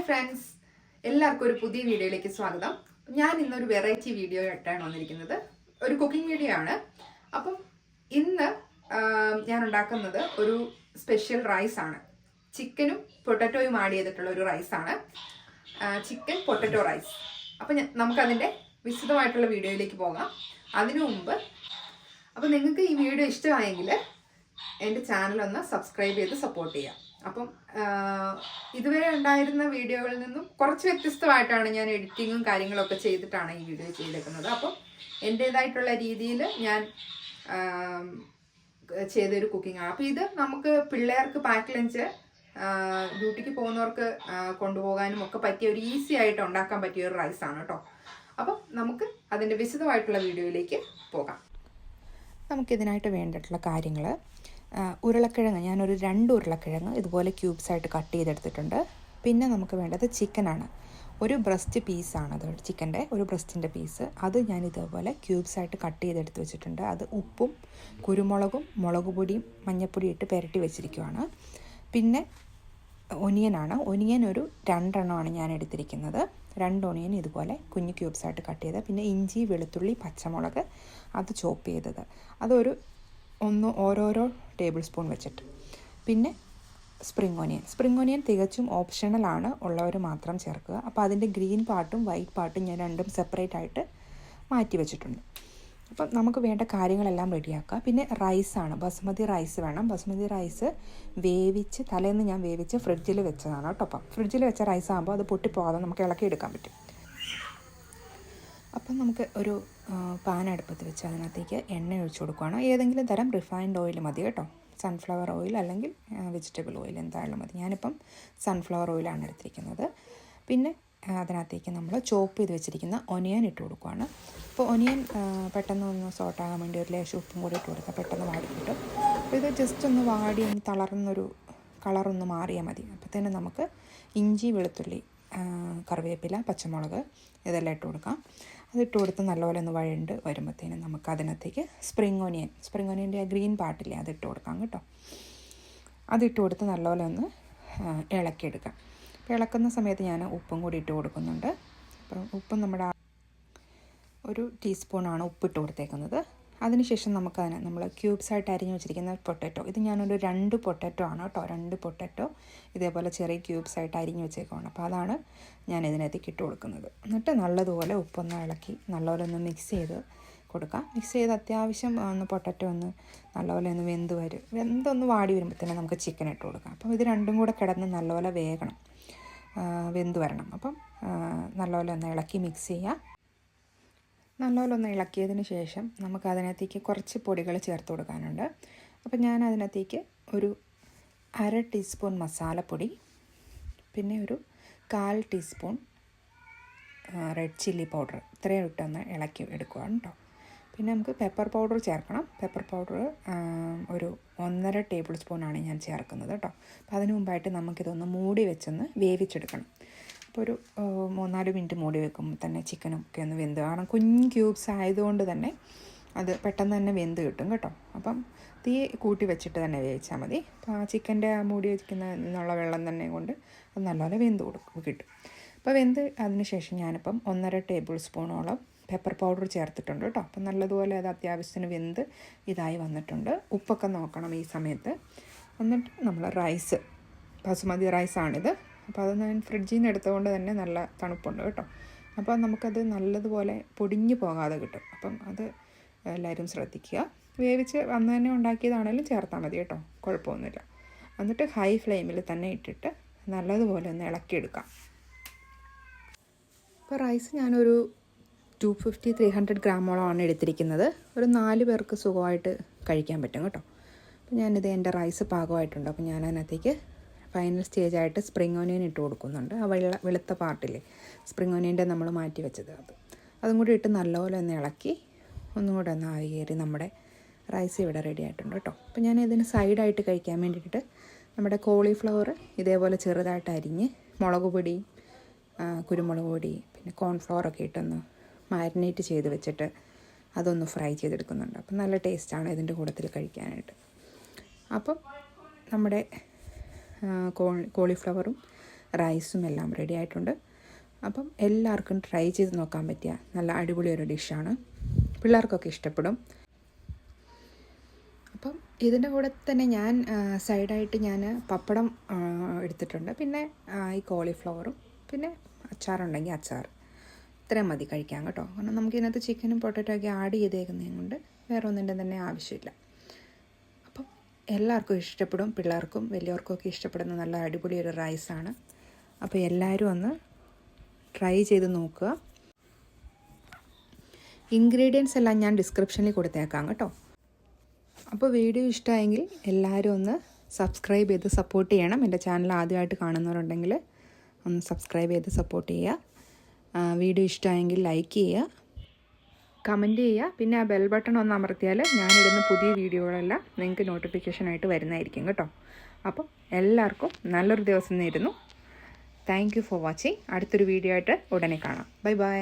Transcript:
Friends, എല്ലാവർക്കും ഒരു പുതിയ വീഡിയോയിലേക്ക് സ്വാഗതം. ഞാൻ ഇന്നൊരു വെറൈറ്റി വീഡിയോ ആയിട്ടാണ് വന്നിരിക്കുന്നത്. ഒരു കുക്കിംഗ് വീഡിയോ ആണ്. അപ്പം ഇന്ന് ഞാൻ ഉണ്ടാക്കുന്നത് ഒരു സ്പെഷ്യൽ റൈസ് ആണ്. ചിക്കനും പൊട്ടറ്റോയും ആഡ് ചെയ്തിട്ടുള്ള ഒരു റൈസാണ്, ചിക്കൻ പൊട്ടറ്റോ റൈസ്. അപ്പം നമുക്കതിൻ്റെ വിശദമായിട്ടുള്ള വീഡിയോയിലേക്ക് പോകാം. അതിനു മുമ്പ് അപ്പം നിങ്ങൾക്ക് ഈ വീഡിയോ ഇഷ്ടമായെങ്കിൽ എൻ്റെ ചാനലൊന്ന് സബ്സ്ക്രൈബ് ചെയ്ത് സപ്പോർട്ട് ചെയ്യാം. അപ്പം ഇതുവരെ ഉണ്ടായിരുന്ന വീഡിയോകളിൽ നിന്നും കുറച്ച് വ്യത്യസ്തമായിട്ടാണ് ഞാൻ എഡിറ്റിങ്ങും കാര്യങ്ങളൊക്കെ ചെയ്തിട്ടാണ് ഈ വീഡിയോ ചെയ്തേക്കുന്നത്. അപ്പം എൻ്റേതായിട്ടുള്ള രീതിയിൽ ഞാൻ ചെയ്തൊരു കുക്കിങ്ങാണ്. അപ്പോൾ ഇത് നമുക്ക് പിള്ളേർക്ക് പാക്ക് ലഞ്ച്, ഡ്യൂട്ടിക്ക് പോകുന്നവർക്ക് കൊണ്ടുപോകാനും ഒക്കെ പറ്റിയ ഒരു ഈസി ആയിട്ട് ഉണ്ടാക്കാൻ പറ്റിയ ഒരു റൈസാണ് കേട്ടോ. അപ്പം നമുക്ക് അതിൻ്റെ വിശദമായിട്ടുള്ള വീഡിയോയിലേക്ക് പോകാം. നമുക്കിതിനായിട്ട് വേണ്ടിയിട്ടുള്ള കാര്യങ്ങൾ: ഉരുളക്കിഴങ്ങ്, ഞാനൊരു 2 ഉരുളക്കിഴങ്ങ് ഇതുപോലെ ക്യൂബ്സായിട്ട് കട്ട് ചെയ്തെടുത്തിട്ടുണ്ട്. പിന്നെ നമുക്ക് വേണ്ടത് ചിക്കനാണ്. ഒരു ബ്രസ്റ്റ് പീസാണത്, ചിക്കൻ്റെ ഒരു ബ്രസ്റ്റിൻ്റെ പീസ്. അത് ഞാൻ ഇതേപോലെ ക്യൂബ്സായിട്ട് കട്ട് ചെയ്തെടുത്ത് വെച്ചിട്ടുണ്ട്. അത് ഉപ്പും കുരുമുളകും മുളക് പൊടിയും മഞ്ഞൾപ്പൊടിയും ഇട്ട് പുരട്ടി വെച്ചിരിക്കുവാണ്. പിന്നെ ഒനിയൻ ഒരു 2 എണ്ണമാണ് ഞാൻ എടുത്തിരിക്കുന്നത്. 2 ഒനിയൻ ഇതുപോലെ കുഞ്ഞു ക്യൂബ്സായിട്ട് കട്ട് ചെയ്ത്, പിന്നെ ഇഞ്ചി, വെളുത്തുള്ളി, പച്ചമുളക് അത് ചോപ്പ് ചെയ്തത്, അതൊരു ഓരോരോ ടേബിൾ സ്പൂൺ വെച്ചിട്ട്. പിന്നെ സ്പ്രിംഗ് ഒനിയൻ തികച്ചും ഓപ്ഷണലാണ്, ഉള്ളവർ മാത്രം ചേർക്കുക. അപ്പോൾ അതിൻ്റെ ഗ്രീൻ പാർട്ടും വൈറ്റ് പാർട്ടും ഞാൻ രണ്ടും സെപ്പറേറ്റ് ആയിട്ട് മാറ്റി വെച്ചിട്ടുണ്ട്. അപ്പം നമുക്ക് വേണ്ട കാര്യങ്ങളെല്ലാം റെഡിയാക്കുക. പിന്നെ റൈസാണ്, ബസ്മതി റൈസ് വേണം. ബസ്മതി റൈസ് വേവിച്ച് തലേന്ന് ഞാൻ വേവിച്ച് ഫ്രിഡ്ജിൽ വെച്ചതാണ് കേട്ടോ. അപ്പം ഫ്രിഡ്ജിൽ വെച്ച റൈസ് ആകുമ്പോൾ അത് പൊട്ടിപ്പോകാതെ നമുക്ക് ഇളക്കിയെടുക്കാൻ പറ്റും. അപ്പം നമുക്ക് ഒരു പാൻ അടുപ്പത്ത് വെച്ച് അതിനകത്തേക്ക് എണ്ണ ഒഴിച്ചു കൊടുക്കുകയാണ്. ഏതെങ്കിലും തരം റിഫൈൻഡ് ഓയിൽ മതി കേട്ടോ. സൺഫ്ലവർ ഓയിൽ അല്ലെങ്കിൽ വെജിറ്റബിൾ ഓയിൽ എന്തായാലും മതി. ഞാനിപ്പം സൺഫ്ലവർ ഓയിലാണ് എടുത്തിരിക്കുന്നത്. പിന്നെ അതിനകത്തേക്ക് നമ്മൾ ചോപ്പ് ചെയ്ത് വെച്ചിരിക്കുന്ന ഒനിയൻ ഇട്ട് കൊടുക്കുകയാണ്. അപ്പോൾ ഒനിയൻ പെട്ടെന്ന് ഒന്ന് സോട്ടാകാൻ വേണ്ടി ഒരു ലേശം ഉപ്പും കൂടി ഇട്ട് കൊടുത്താൽ പെട്ടെന്ന് വാടി കിട്ടും. അപ്പോൾ ഇത് ജസ്റ്റ് ഒന്ന് വാടി ഒന്ന് തളർന്നൊരു കളറൊന്ന് മാറിയാൽ മതി. അപ്പോഴത്തേനും നമുക്ക് ഇഞ്ചി, വെളുത്തുള്ളി, കറിവേപ്പില, പച്ചമുളക് ഇതെല്ലാം ഇട്ട് കൊടുക്കാം. അതിട്ട് കൊടുത്ത് നല്ലപോലെ ഒന്ന് വഴണ്ട് വരുമ്പോഴത്തേനും നമുക്ക് അതിനകത്തേക്ക് സ്പ്രിംഗ് ഒനിയൻ്റെ ഗ്രീൻ പാർട്ടില്ലേ അതിട്ട് കൊടുക്കാം കേട്ടോ. അതിട്ട് കൊടുത്ത് നല്ലപോലെ ഒന്ന് ഇളക്കിയെടുക്കാം. അപ്പോൾ ഇളക്കുന്ന സമയത്ത് ഞാൻ ഉപ്പും കൂടി ഇട്ട് കൊടുക്കുന്നുണ്ട്. അപ്പം ഉപ്പും നമ്മുടെ ഒരു ടീസ്പൂണാണ് ഉപ്പിട്ട് കൊടുത്തേക്കുന്നത്. അതിനുശേഷം നമുക്കതിന് നമ്മൾ ക്യൂബ്സായിട്ട് അരിഞ്ഞ് വെച്ചിരിക്കുന്ന പൊട്ടറ്റോ, ഇത് ഞാനൊരു 2 പൊട്ടറ്റോ ആണ് കേട്ടോ. 2 പൊട്ടറ്റോ ഇതേപോലെ ചെറിയ ക്യൂബ്സായിട്ട് അരിഞ്ഞ് വെച്ചേക്കുവാണ്. അപ്പോൾ അതാണ് ഞാൻ ഇതിനകത്തേക്ക് ഇട്ട് കൊടുക്കുന്നത്. എന്നിട്ട് നല്ലതുപോലെ ഉപ്പൊന്ന് ഇളക്കി നല്ലപോലെ ഒന്ന് മിക്സ് ചെയ്ത് കൊടുക്കാം. മിക്സ് ചെയ്ത് അത്യാവശ്യം ഒന്ന് പൊട്ടറ്റോ ഒന്ന് നല്ലപോലെ ഒന്ന് വെന്തൊന്ന് വാടി വരുമ്പോഴത്തേനും നമുക്ക് ചിക്കൻ ഇട്ട് കൊടുക്കാം. അപ്പം ഇത് രണ്ടും കൂടെ കിടന്ന് നല്ലപോലെ വെന്ത് വരണം. അപ്പം നല്ലപോലെ ഒന്ന് ഇളക്കി മിക്സ് ചെയ്യാം. നല്ലപോലെ ഒന്ന് ഇളക്കിയതിന് ശേഷം നമുക്ക് അതിനകത്തേക്ക് കുറച്ച് പൊടികൾ ചേർത്ത് കൊടുക്കാനുണ്ട്. അപ്പോൾ ഞാൻ അതിനകത്തേക്ക് ഒരു 1/2 ടീസ്പൂൺ മസാലപ്പൊടി, പിന്നെ ഒരു 1/4 ടീസ്പൂൺ റെഡ് ചില്ലി പൗഡർ, ഇത്രയും ഇട്ടൊന്ന് ഇളക്കി എടുക്കുകയാണ് കേട്ടോ. പിന്നെ നമുക്ക് പെപ്പർ പൗഡർ ചേർക്കണം. പെപ്പർ പൗഡർ ഒരു 1.5 ടേബിൾ സ്പൂണാണ് ഞാൻ ചേർക്കുന്നത് കേട്ടോ. അപ്പോൾ അതിന് മുമ്പായിട്ട് നമുക്കിതൊന്ന് മൂടി വെച്ചൊന്ന് വേവിച്ചെടുക്കണം. അപ്പോൾ ഒരു 3-4 മിനിറ്റ് മൂടി വെക്കുമ്പോൾ തന്നെ ചിക്കനും ഒക്കെ ഒന്ന് വെന്ത്, കാരണം കുഞ്ഞ് ക്യൂബ്സ് ആയതുകൊണ്ട് തന്നെ അത് പെട്ടെന്ന് തന്നെ വെന്ത് കിട്ടും കേട്ടോ. അപ്പം തീ കൂട്ടി വെച്ചിട്ട് തന്നെ വേവിച്ചാൽ മതി. അപ്പോൾ ആ ചിക്കൻ്റെ മൂടി വയ്ക്കുന്ന വെള്ളം തന്നെ കൊണ്ട് അത് നല്ലപോലെ കിട്ടും. അപ്പോൾ വെന്ത് അതിന് ശേഷം ഞാനിപ്പം 1.5 ടേബിൾ സ്പൂണോളം പെപ്പർ പൗഡർ ചേർത്തിട്ടുണ്ട് കേട്ടോ. അപ്പം നല്ലതുപോലെ അത് അത്യാവശ്യത്തിന് വെന്ത് ഇതായി വന്നിട്ടുണ്ട്. ഉപ്പൊക്കെ നോക്കണം ഈ സമയത്ത്. എന്നിട്ട് നമ്മൾ റൈസ്, ബസുമതി റൈസാണിത്. അപ്പോൾ അത് ഞാൻ ഫ്രിഡ്ജിൽ നിന്ന് എടുത്തുകൊണ്ട് തന്നെ നല്ല തണുപ്പുണ്ട് കേട്ടോ. അപ്പോൾ നമുക്കത് നല്ലതുപോലെ പൊടിഞ്ഞു പോകാതെ കിട്ടും. അപ്പം അത് എല്ലാവരും ശ്രദ്ധിക്കുക. വേവിച്ച് അന്ന് തന്നെ ഉണ്ടാക്കിയതാണെങ്കിലും ചേർത്താൽ മതി കേട്ടോ, കുഴപ്പമൊന്നുമില്ല. എന്നിട്ട് ഹൈ ഫ്ലെയിമിൽ തന്നെ ഇട്ടിട്ട് നല്ലതുപോലെ ഒന്ന് ഇളക്കിയെടുക്കാം. അപ്പോൾ റൈസ് ഞാനൊരു 250-300 ഗ്രാമോളമാണ് എടുത്തിരിക്കുന്നത്. ഒരു 4 പേർക്ക് സുഖമായിട്ട് കഴിക്കാൻ പറ്റും കേട്ടോ. അപ്പോൾ ഞാനിത് എൻ്റെ റൈസ് പാകമായിട്ടുണ്ട്. അപ്പോൾ ഞാൻ അതിനകത്തേക്ക് ഫൈനൽ സ്റ്റേജായിട്ട് സ്പ്രിംഗ് ഒനിയൻ ഇട്ട് കൊടുക്കുന്നുണ്ട്. ആ വെളുത്ത പാർട്ടില്ലേ, സ്പ്രിംഗ് ഒനിയൻ്റെ നമ്മൾ മാറ്റി വെച്ചത്, അതും കൂടി ഇട്ട് നല്ലപോലെ ഒന്ന് ഇളക്കി ഒന്നും കൂടെ ഒന്ന് ആവി കയറി നമ്മുടെ റൈസ് ഇവിടെ റെഡി ആയിട്ടുണ്ട് കേട്ടോ. അപ്പോൾ ഞാൻ ഇതിന് സൈഡായിട്ട് കഴിക്കാൻ വേണ്ടിയിട്ട് നമ്മുടെ കോളിഫ്ലവർ ഇതേപോലെ ചെറുതായിട്ട് അരിഞ്ഞ് മുളക് പൊടി, കുരുമുളക് പൊടി, പിന്നെ കോൺഫ്ലവറൊക്കെ ഇട്ടൊന്ന് മാരിനേറ്റ് ചെയ്ത് വെച്ചിട്ട് അതൊന്ന് ഫ്രൈ ചെയ്തെടുക്കുന്നുണ്ട്. അപ്പം നല്ല ടേസ്റ്റാണ് ഇതിൻ്റെ കൂട്ടത്തിൽ കഴിക്കാനായിട്ട്. അപ്പം നമ്മുടെ കോളിഫ്ലവറും റൈസും എല്ലാം റെഡി ആയിട്ടുണ്ട്. അപ്പം എല്ലാവർക്കും ട്രൈ ചെയ്ത് നോക്കാൻ പറ്റിയ നല്ല അടിപൊളി ഒരു ഡിഷാണ്. പിള്ളേർക്കൊക്കെ ഇഷ്ടപ്പെടും. അപ്പം ഇതിൻ്റെ കൂടെ തന്നെ ഞാൻ സൈഡായിട്ട് ഞാൻ പപ്പടം എടുത്തിട്ടുണ്ട്. പിന്നെ ഈ കോളിഫ്ലവറും പിന്നെ അച്ചാറുണ്ടെങ്കിൽ അച്ചാർ. ഇത്രയും മതി കഴിക്കാം കേട്ടോ. കാരണം നമുക്ക് ഇതിനകത്ത് ചിക്കനും പൊട്ടറ്റോ ഒക്കെ ആഡ് ചെയ്തേക്കുന്നതും കൊണ്ട് വേറെ ഒന്നിൻ്റെ തന്നെ ആവശ്യമില്ല. അപ്പം എല്ലാവർക്കും ഇഷ്ടപ്പെടും. പിള്ളേർക്കും വലിയവർക്കും ഒക്കെ ഇഷ്ടപ്പെടുന്ന നല്ല അടിപൊളി ഒരു റൈസാണ്. അപ്പോൾ എല്ലാവരും ഒന്ന് ട്രൈ ചെയ്ത് നോക്കുക. ഇൻഗ്രീഡിയൻസ് എല്ലാം ഞാൻ ഡിസ്ക്രിപ്ഷനിൽ കൊടുത്തേക്കാം കേട്ടോ. അപ്പോൾ വീഡിയോ ഇഷ്ടമായെങ്കിൽ എല്ലാവരും ഒന്ന് സബ്സ്ക്രൈബ് ചെയ്ത് സപ്പോർട്ട് ചെയ്യണം. എൻ്റെ ചാനൽ ആദ്യമായിട്ട് കാണുന്നവരുണ്ടെങ്കിൽ ഒന്ന് സബ്സ്ക്രൈബ് ചെയ്ത് സപ്പോർട്ട് ചെയ്യുക. വീഡിയോ ഇഷ്ടമായെങ്കിൽ ലൈക്ക് ചെയ്യുക, കമൻറ്റ് ചെയ്യുക. പിന്നെ ആ ബെൽ ബട്ടൺ ഒന്ന് അമർത്തിയാൽ ഞാനിടുന്ന പുതിയ വീഡിയോകളെല്ലാം നിങ്ങൾക്ക് നോട്ടിഫിക്കേഷനായിട്ട് വരുന്നതായിരിക്കും കേട്ടോ. അപ്പം എല്ലാവർക്കും നല്ലൊരു ദിവസം നേരുന്നു. Thank you for watching. അടുത്തൊരു വീഡിയോ ആയിട്ട് ഉടനെ കാണാം. Bye bye.